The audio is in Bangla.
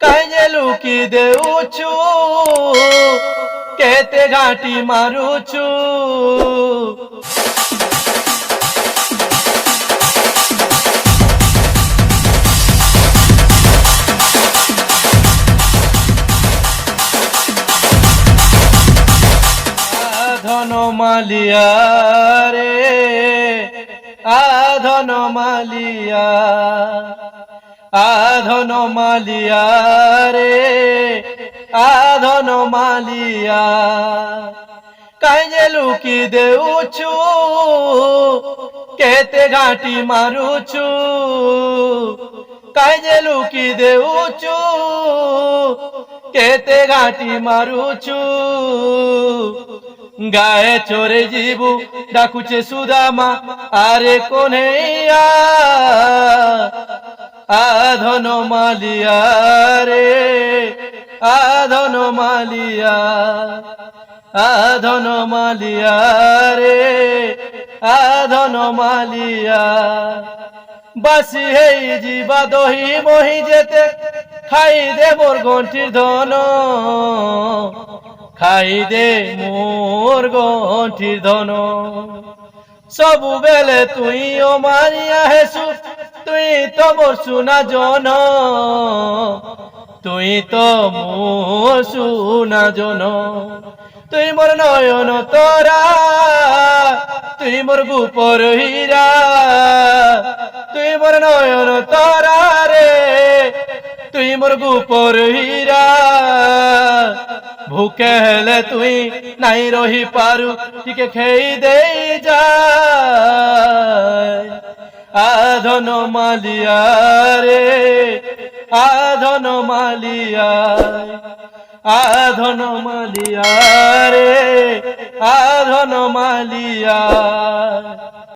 কাইজে লুকি দেউছু কেতে ঘাটি মারুছু আধন মালিয়া রে আধন মালিয়া আধন মালিয়া রে আধন মালিয়া কাইজে লুকি দেউছু কেতে ঘাটি মারুছু কাইজে লুকি দেউছু কেতে ঘাটি মারুছু গায়ে চোরে জীবু ডাকুছে সুদামা আরে কোনেইয়া আধন মালিয়া রে আধন মালিয়া আধন মালিয়া রে আধন মালিয়া বাসি হেই জীবা দহি মহি যেতে খাই দে মোর গন্ঠির ধন খাই দে মোর গন্ঠির ধন সবু বেলে তুই ও মারিয়া হেসু তুই তো মোর সুনা জন তুই তো মোর সুনা জন তুই মোর নয়ন তোরা তুই মোর গুপর হীরা তুই মোর নয়ন তোরা রে তুই মোর গুপর হীরা ভুকে হেলে তুই নাই রহি পারু টিকে খেই দেই যায় আধন মালিয়া রে আধন মালিয়া আধন মালিয়া রে আধন মালিয়া।